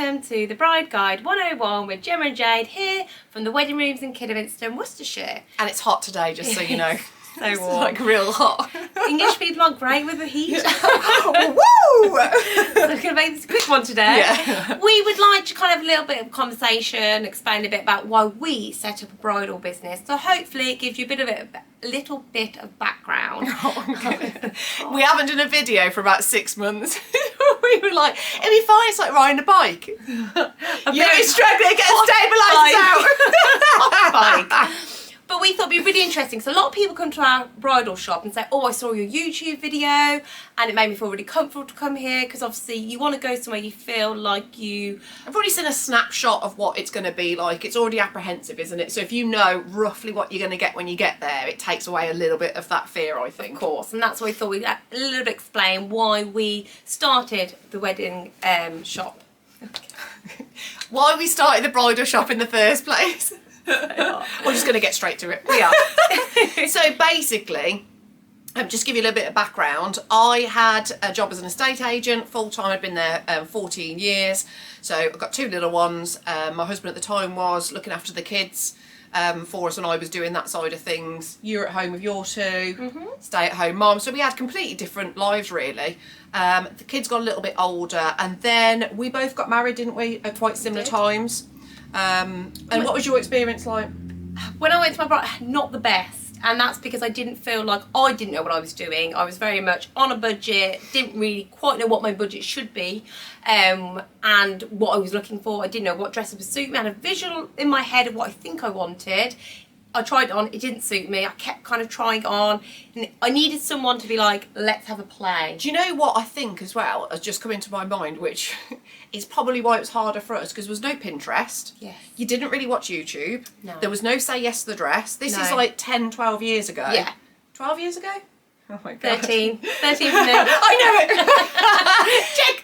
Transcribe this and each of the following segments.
welcome to the Bride Guide 101 with Gemma and Jade here from the wedding rooms in Kidderminster in Worcestershire. And it's hot today, just so you know. So It's warm. like real hot. English people are great with the heat. Woo! So we're going to make this a quick one today. Yeah. We would like to kind of have a little bit of conversation, explain a bit about why we set up a bridal business. So hopefully it gives you a little bit of background. We haven't done a video for about 6 months. We were like, it'd be fine, it's like riding a bike. You're struggling to get stabilised out. Bike. But we thought it'd be really interesting. So a lot of people come to our bridal shop and say, oh, I saw your YouTube video and it made me feel really comfortable to come here, because obviously you want to go somewhere you feel like you... I've already seen a snapshot of what it's going to be like. It's already apprehensive, isn't it? So if you know roughly what you're going to get when you get there, it takes away a little bit of that fear, I think. Of course, and that's why we thought we'd a little bit explain why we started the wedding shop. Why we started the bridal shop in the first place. We're just going to get straight to it. We are. So basically, just give you a little bit of background. I had a job as an estate agent, full-time. I'd been there 14 years. So I've got 2 little ones. My husband at the time was looking after the kids for us, and I was doing that side of things. You're at home with your 2, stay-at-home mom. So we had completely different lives, really. The kids got a little bit older, and then we both got married, didn't we, at quite similar times. And what was your experience like? When I went to my bride, not the best, and that's because I didn't feel like I didn't know what I was doing. I was very much on a budget, didn't really quite know what my budget should be, and what I was looking for. I didn't know what dresses would suit me. I had a visual in my head of what I think I wanted. I tried it on, it didn't suit me. I kept kind of trying it on, and I needed someone to be like, let's have a play. Do you know what I think as well has just come into my mind, which is probably why it was harder for us, because there was no Pinterest. Yes. You didn't really watch YouTube. No. There was no Say Yes to the Dress. This is like 10, 12 years ago. Yeah. 12 years ago? Oh my God. 13 for me. I know it. Check.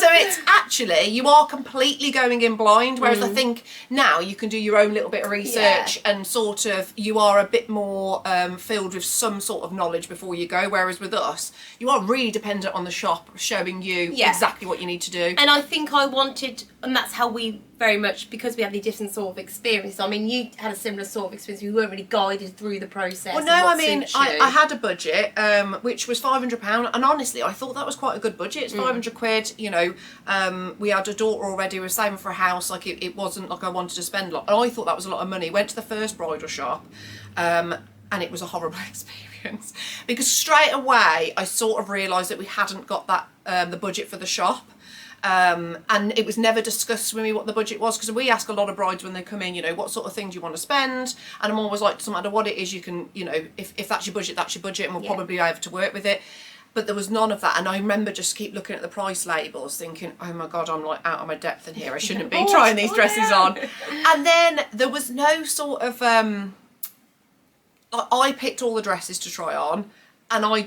So it's actually, you are completely going in blind, whereas I think now you can do your own little bit of research and sort of, you are a bit more filled with some sort of knowledge before you go, whereas with us, you are really dependent on the shop showing you exactly what you need to do. And I think I wanted, and that's how we very much, because we have the different sort of experience. I mean, you had a similar sort of experience. We weren't really guided through the process. Well, no, I mean, I had a budget, which was £500, and honestly, I thought that was quite a good budget. It's 500 quid, you know. We had a daughter already. We were saving for a house. Like, it wasn't like I wanted to spend a lot. And I thought that was a lot of money. Went to the first bridal shop, and it was a horrible experience, because straight away I sort of realised that we hadn't got that the budget for the shop. And it was never discussed with me what the budget was, because we ask a lot of brides when they come in, you know, what sort of thing do you want to spend, and I'm always like, doesn't matter what it is, you can, you know, if that's your budget, and we'll probably be able to work with it. But there was none of that, and I remember just keep looking at the price labels thinking, oh my God, I'm like out of my depth in here, I shouldn't be trying these dresses on. And then there was no sort of I picked all the dresses to try on, and I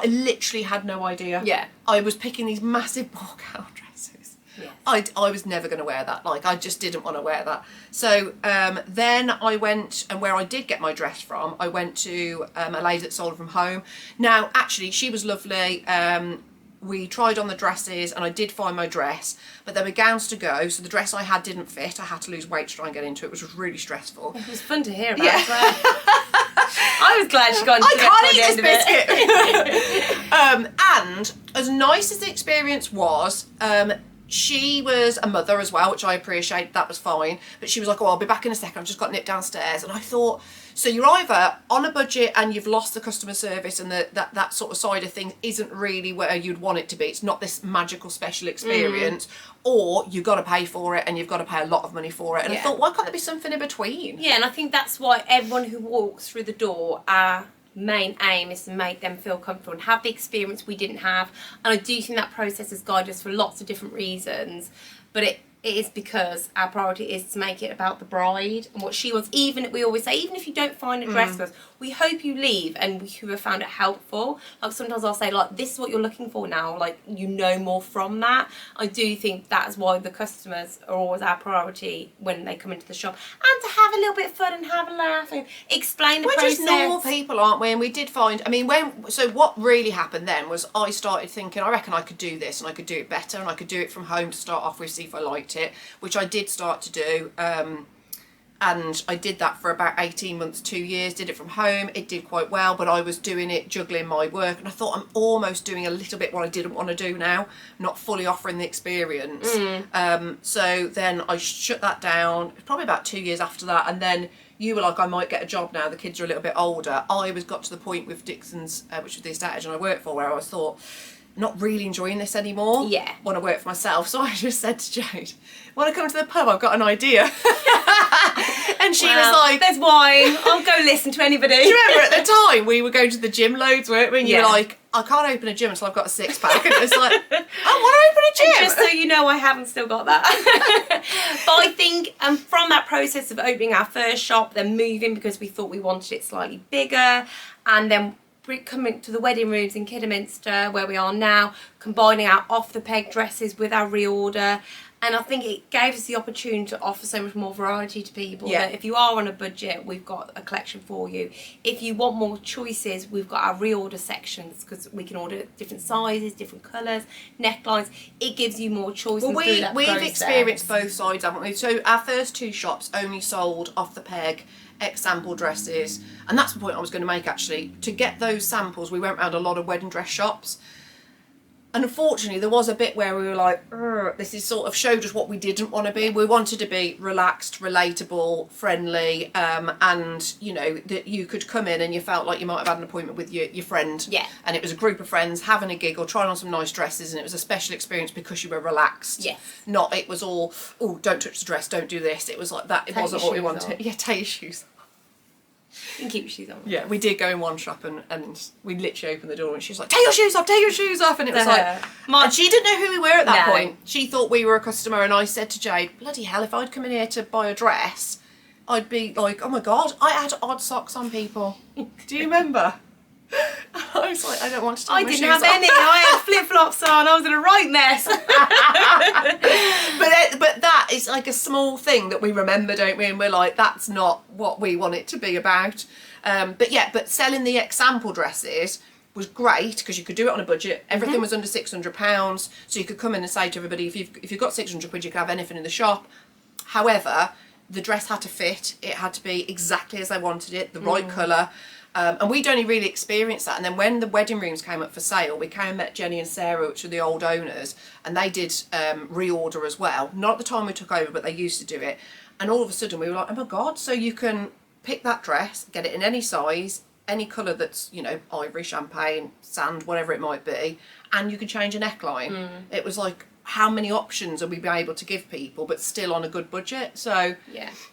literally had no idea. Yeah. I was picking these massive ball-gown dresses. Yeah. I was never going to wear that. Like, I just didn't want to wear that. So then I went, and where I did get my dress from, I went to a lady that sold from home. Now, actually, she was lovely. We tried on the dresses, and I did find my dress, but there were gowns to go, so the dress I had didn't fit. I had to lose weight to try and get into it, which was really stressful. It was fun to hear about as well. I was glad she got into I can't eat this biscuit. And as nice as the experience was, she was a mother as well, which I appreciate. That was fine. But she was like, oh, I'll be back in a second. I've just got nipped downstairs. And I thought, so you're either on a budget and you've lost the customer service, and that sort of side of things isn't really where you'd want it to be. It's not this magical special experience. Or you've got to pay for it, and you've got to pay a lot of money for it. And I thought, why can't there be something in between? Yeah, and I think that's why everyone who walks through the door, our main aim is to make them feel comfortable and have the experience we didn't have. And I do think that process has guided us for lots of different reasons, but it is because our priority is to make it about the bride and what she wants. Even, we always say, even if you don't find a dress for us, we hope you leave and you have found it helpful. Like, sometimes I'll say, like, this is what you're looking for now, like, you know more from that. I do think that's why the customers are always our priority when they come into the shop, and to have a little bit of fun and have a laugh and explain the We're process. just normal people, aren't we? And we did find, I mean, so what really happened then was I started thinking, I reckon I could do this and I could do it better and I could do it from home to start off with, see if I liked it, which I did start to do. And I did that for about 18 months, 2 years, did it from home. It did quite well, but I was doing it, juggling my work. And I thought I'm almost doing a little bit what I didn't want to do now, not fully offering the experience. So then I shut that down, probably about 2 years after that. And then you were like, I might get a job now. The kids are a little bit older. I got to the point with Dixon's, which was the estate agent I worked for, where I thought, not really enjoying this anymore. Yeah. Want to work for myself. So I just said to Jade, want to come to the pub? I've got an idea. And she was like, there's wine. I'll go listen to anybody. do you remember at the time we were going to the gym loads, weren't we? And you were like, I can't open a gym until I've got a six pack. And it was like, I want to open a gym. And just so you know, I haven't still got that. But I think from that process of opening our first shop, then moving because we thought we wanted it slightly bigger, and then coming to the wedding rooms in Kidderminster where we are now, combining our off the peg dresses with our reorder, and I think it gave us the opportunity to offer so much more variety to people. Yeah. That if you are on a budget, we've got a collection for you. If you want more choices, we've got our reorder sections because we can order different sizes, different colours, necklines. It gives you more choice. Well, through that we've process. experienced both sides, haven't we? So our first two shops only sold off the peg sample dresses, and that's the point I was going to make actually. To get those samples, we went around a lot of wedding dress shops, and unfortunately there was a bit where we were like, this is sort of showed us what we didn't want to be. We wanted to be relaxed, relatable, friendly, and you know that you could come in and you felt like you might have had an appointment with your friend, and it was a group of friends having a giggle, trying on some nice dresses, and it was a special experience because you were relaxed. Not it was all, oh, don't touch the dress, don't do this. It was like that. It wasn't what we wanted. Yeah, take your shoes. You can keep your shoes on. Yeah, we did go in one shop and we literally opened the door and she was like, take your shoes off, take your shoes off. And it was like, and she didn't know who we were at that point. She thought we were a customer, and I said to Jade, bloody hell, if I'd come in here to buy a dress, I'd be like, oh my God, I had odd socks on, people. Do you remember? I was like, I don't want to take my shoes off. I didn't have any. I had flip-flops on. I was in a right mess. But that is like a small thing that we remember, don't we? And we're like, that's not what we want it to be about. But selling the example dresses was great because you could do it on a budget. Everything was under £600, so you could come in and say to everybody, if you've got £600, you can have anything in the shop. However, the dress had to fit. It had to be exactly as they wanted it, the right colour. And we'd only really experienced that. And then when the wedding rooms came up for sale, we came and met Jenny and Sarah, which were the old owners, and they did reorder as well. Not at the time we took over, but they used to do it. And all of a sudden we were like, oh my God, so you can pick that dress, get it in any size, any colour that's, you know, ivory, champagne, sand, whatever it might be, and you can change a neckline. It was like, how many options are we able to give people, but still on a good budget? So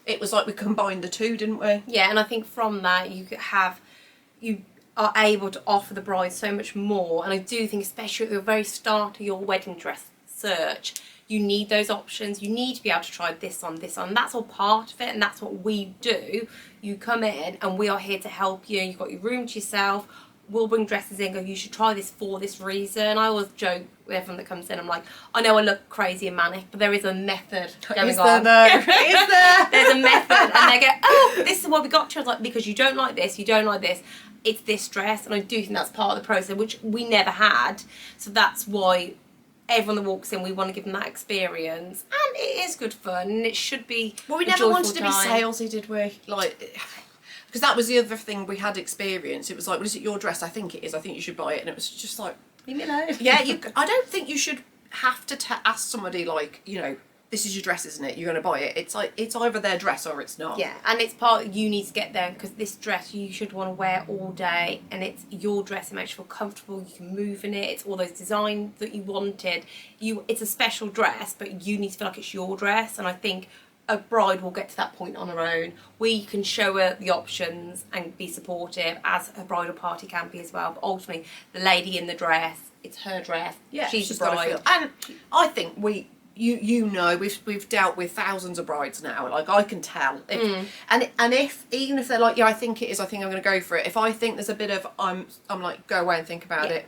it was like we combined the two, didn't we? Yeah, and I think from that you are able to offer the bride so much more. And I do think, especially at the very start of your wedding dress search, you need those options. You need to be able to try this on, this on. That's all part of it, and that's what we do. You come in and we are here to help you. You've got your room to yourself. We'll bring dresses in, go, you should try this for this reason. I always joke with everyone that comes in, I'm like, I know I look crazy and manic, but there is a method going Is there on. though? Is there? There's a method. And they go, oh, this is what we got to. I was like, because you don't like this, you don't like this, it's this dress. And I do think that's part of the process, which we never had. So that's why everyone that walks in, we want to give them that experience. And it is good fun, and it should be Well, we never wanted to be salesy, did we? Like, because that was the other thing we had experience. It was like, well, is it your dress? I think it is. I think you should buy it. And it was just like, leave me alone. Yeah, I don't think you should have to ask somebody, like, you know, this is your dress, isn't it? You're going to buy it. It's like, it's either their dress or it's not. Yeah, and it's part you need to get there, because this dress you should want to wear all day, and it's your dress. It makes you feel comfortable. You can move in it. It's all those designs that you wanted. It's a special dress, but you need to feel like it's your dress. And I think a bride will get to that point on her own. We can show her the options and be supportive, as a bridal party can be as well. But ultimately, the lady in the dress, it's her dress. Yeah, she's the bride. And I think you know, we've dealt with thousands of brides now. Like, I can tell. And if even if they're like, yeah, I think it is, I think I'm going to go for it. If I think there's a bit of, I'm like, go away and think about it,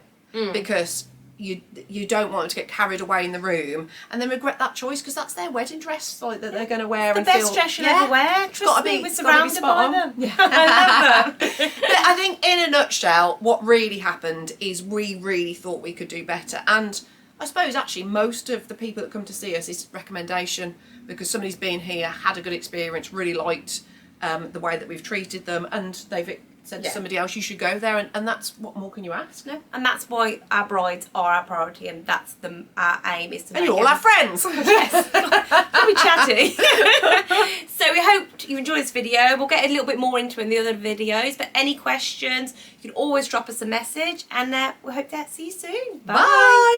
because you don't want them to get carried away in the room and then regret that choice, because that's their wedding dress, like, that they're going to wear. The best dress you'll ever wear. Trust me, we're surrounded by them. Yeah. I love them. But I think in a nutshell, what really happened is we really thought we could do better. And I suppose actually most of the people that come to see us is recommendation, because somebody's been here, had a good experience, really liked the way that we've treated them, and they've said to somebody else, you should go there, and that's, what more can you ask? No, and that's why our brides are our priority, and that's our aim is to And make you're all our friends. Yes, can be chatty. So we hope you enjoyed this video. We'll get a little bit more into it in the other videos, but any questions, you can always drop us a message, and we hope to see you soon. Bye.